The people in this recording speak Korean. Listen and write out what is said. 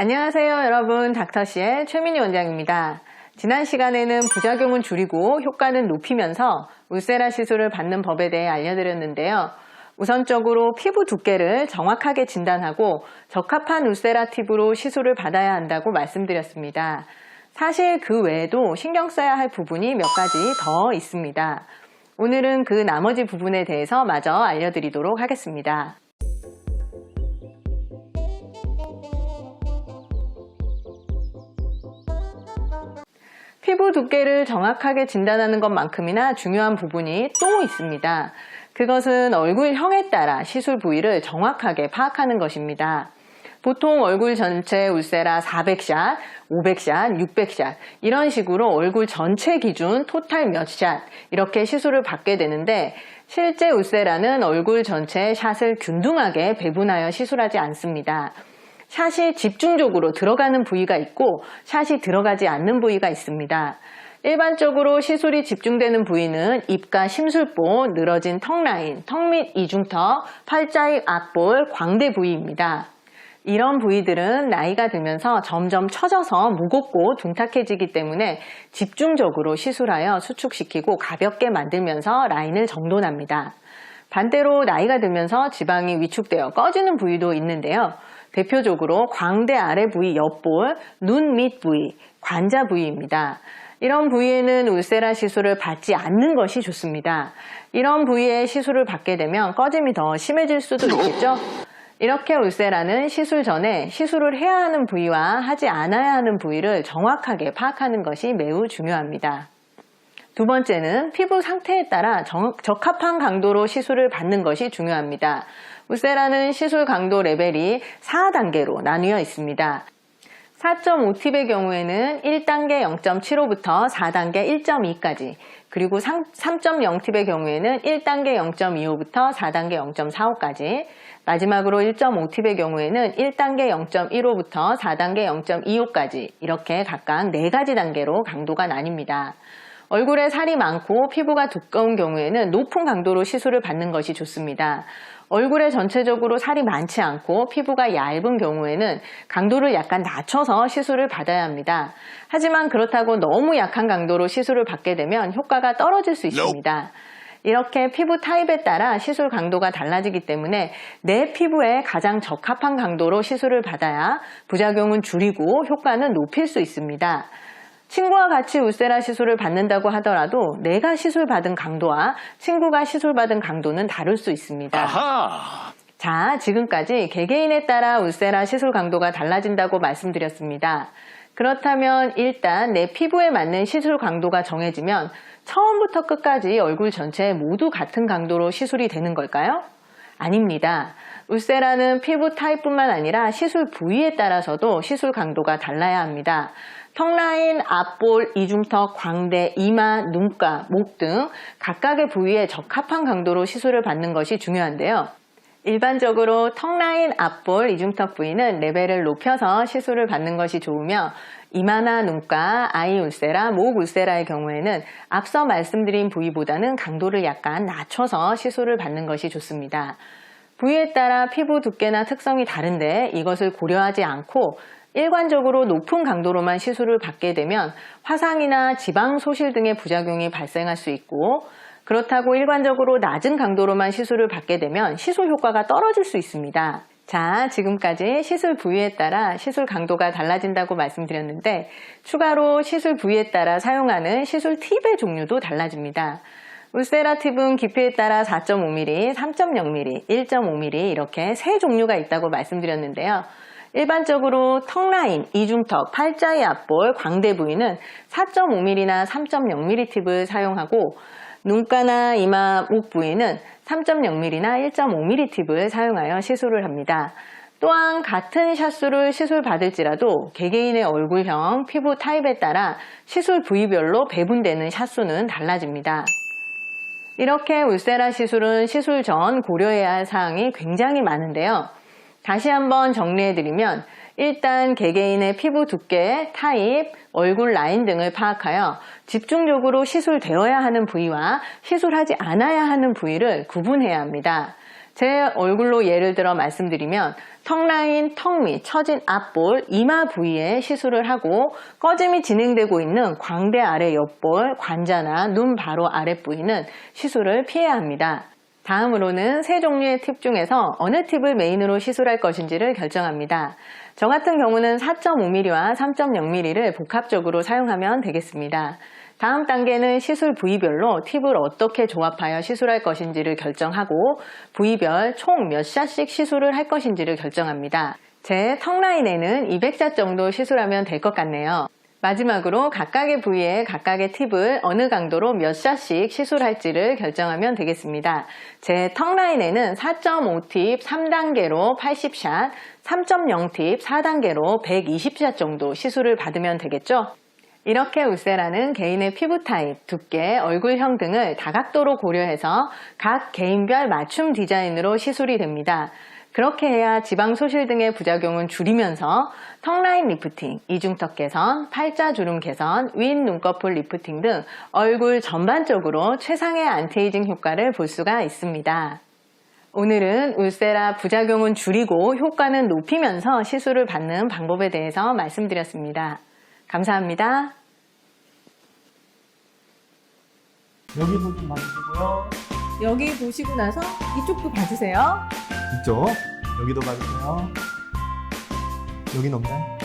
안녕하세요 여러분, 닥터씨의 최민희 원장입니다. 지난 시간에는 부작용은 줄이고 효과는 높이면서 울세라 시술을 받는 법에 대해 알려드렸는데요. 우선적으로 피부 두께를 정확하게 진단하고 적합한 울세라 팁으로 시술을 받아야 한다고 말씀드렸습니다. 사실 그 외에도 신경 써야 할 부분이 몇 가지 더 있습니다. 오늘은 그 나머지 부분에 대해서 마저 알려드리도록 하겠습니다. 피부 두께를 정확하게 진단하는 것만큼이나 중요한 부분이 또 있습니다. 그것은 얼굴형에 따라 시술 부위를 정확하게 파악하는 것입니다. 보통 얼굴 전체 울세라 400샷, 500샷, 600샷 이런 식으로 얼굴 전체 기준 토탈 몇 샷 이렇게 시술을 받게 되는데, 실제 울세라는 얼굴 전체의 샷을 균등하게 배분하여 시술하지 않습니다. 샷이 집중적으로 들어가는 부위가 있고 샷이 들어가지 않는 부위가 있습니다. 일반적으로 시술이 집중되는 부위는 입가 심술보, 늘어진 턱 라인, 턱 및 이중턱, 팔자의 앞볼, 광대 부위입니다. 이런 부위들은 나이가 들면서 점점 처져서 무겁고 둔탁해지기 때문에 집중적으로 시술하여 수축시키고 가볍게 만들면서 라인을 정돈합니다. 반대로 나이가 들면서 지방이 위축되어 꺼지는 부위도 있는데요. 대표적으로 광대 아래 부위 옆볼, 눈 밑 부위, 관자 부위입니다. 이런 부위에는 울세라 시술을 받지 않는 것이 좋습니다. 이런 부위에 시술을 받게 되면 꺼짐이 더 심해질 수도 있겠죠? 이렇게 울세라는 시술 전에 시술을 해야 하는 부위와 하지 않아야 하는 부위를 정확하게 파악하는 것이 매우 중요합니다. 두 번째는 피부 상태에 따라 적합한 강도로 시술을 받는 것이 중요합니다. 울세라는 시술 강도 레벨이 4단계로 나뉘어 있습니다. 4.5팁의 경우에는 1단계 0.75부터 4단계 1.2까지, 그리고 3.0팁의 경우에는 1단계 0.25부터 4단계 0.45까지, 마지막으로 1.5팁의 경우에는 1단계 0.15부터 4단계 0.25까지 이렇게 각각 4가지 단계로 강도가 나뉩니다. 얼굴에 살이 많고 피부가 두꺼운 경우에는 높은 강도로 시술을 받는 것이 좋습니다. 얼굴에 전체적으로 살이 많지 않고 피부가 얇은 경우에는 강도를 약간 낮춰서 시술을 받아야 합니다. 하지만 그렇다고 너무 약한 강도로 시술을 받게 되면 효과가 떨어질 수 있습니다. 이렇게 피부 타입에 따라 시술 강도가 달라지기 때문에 내 피부에 가장 적합한 강도로 시술을 받아야 부작용은 줄이고 효과는 높일 수 있습니다. 친구와 같이 울세라 시술을 받는다고 하더라도 내가 시술 받은 강도와 친구가 시술 받은 강도는 다를 수 있습니다. 아하. 자, 지금까지 개개인에 따라 울세라 시술 강도가 달라진다고 말씀드렸습니다. 그렇다면 일단 내 피부에 맞는 시술 강도가 정해지면 처음부터 끝까지 얼굴 전체에 모두 같은 강도로 시술이 되는 걸까요? 아닙니다. 울세라는 피부 타입뿐만 아니라 시술 부위에 따라서도 시술 강도가 달라야 합니다. 턱 라인, 앞볼, 이중턱, 광대, 이마, 눈가, 목 등 각각의 부위에 적합한 강도로 시술을 받는 것이 중요한데요. 일반적으로 턱 라인, 앞볼, 이중턱 부위는 레벨을 높여서 시술을 받는 것이 좋으며, 이마나 눈가, 아이 울세라, 목 울세라의 경우에는 앞서 말씀드린 부위보다는 강도를 약간 낮춰서 시술을 받는 것이 좋습니다. 부위에 따라 피부 두께나 특성이 다른데 이것을 고려하지 않고 일관적으로 높은 강도로만 시술을 받게 되면 화상이나 지방 소실 등의 부작용이 발생할 수 있고, 그렇다고 일관적으로 낮은 강도로만 시술을 받게 되면 시술 효과가 떨어질 수 있습니다. 자, 지금까지 시술 부위에 따라 시술 강도가 달라진다고 말씀드렸는데, 추가로 시술 부위에 따라 사용하는 시술 팁의 종류도 달라집니다. 울세라 팁은 깊이에 따라 4.5mm, 3.0mm, 1.5mm 이렇게 세 종류가 있다고 말씀드렸는데요. 일반적으로 턱 라인, 이중턱, 팔자의 앞볼, 광대 부위는 4.5mm나 3.0mm 팁을 사용하고, 눈가나 이마, 목 부위는 3.0mm나 1.5mm 팁을 사용하여 시술을 합니다. 또한 같은 샷수를 시술 받을지라도 개개인의 얼굴형, 피부 타입에 따라 시술 부위별로 배분되는 샷수는 달라집니다. 이렇게 울세라 시술은 시술 전 고려해야 할 사항이 굉장히 많은데요. 다시 한번 정리해드리면, 일단 개개인의 피부 두께, 타입, 얼굴 라인 등을 파악하여 집중적으로 시술되어야 하는 부위와 시술하지 않아야 하는 부위를 구분해야 합니다. 제 얼굴로 예를 들어 말씀드리면 턱 라인, 턱 밑, 처진 앞볼, 이마 부위에 시술을 하고 꺼짐이 진행되고 있는 광대 아래 옆볼, 관자나 눈 바로 아랫부위는 시술을 피해야 합니다. 다음으로는 세 종류의 팁 중에서 어느 팁을 메인으로 시술할 것인지를 결정합니다. 저 같은 경우는 4.5mm와 3.0mm를 복합적으로 사용하면 되겠습니다. 다음 단계는 시술 부위별로 팁을 어떻게 조합하여 시술할 것인지를 결정하고 부위별 총 몇 샷씩 시술을 할 것인지를 결정합니다. 제 턱라인에는 200샷 정도 시술하면 될 것 같네요. 마지막으로 각각의 부위에 각각의 팁을 어느 강도로 몇 샷씩 시술할지를 결정하면 되겠습니다. 제 턱라인에는 4.5팁 3단계로 80샷, 3.0팁 4단계로 120샷 정도 시술을 받으면 되겠죠? 이렇게 울세라는 개인의 피부 타입, 두께, 얼굴형 등을 다각도로 고려해서 각 개인별 맞춤 디자인으로 시술이 됩니다. 그렇게 해야 지방 소실 등의 부작용은 줄이면서 턱라인 리프팅, 이중턱 개선, 팔자주름 개선, 윗 눈꺼풀 리프팅 등 얼굴 전반적으로 최상의 안티에이징 효과를 볼 수가 있습니다. 오늘은 울세라 부작용은 줄이고 효과는 높이면서 시술을 받는 방법에 대해서 말씀드렸습니다. 감사합니다. 여기도 좀 봐주시고요. 여기 보시고 나서 이쪽도 봐주세요. 이쪽 여기도 봐주세요. 여긴 없나요?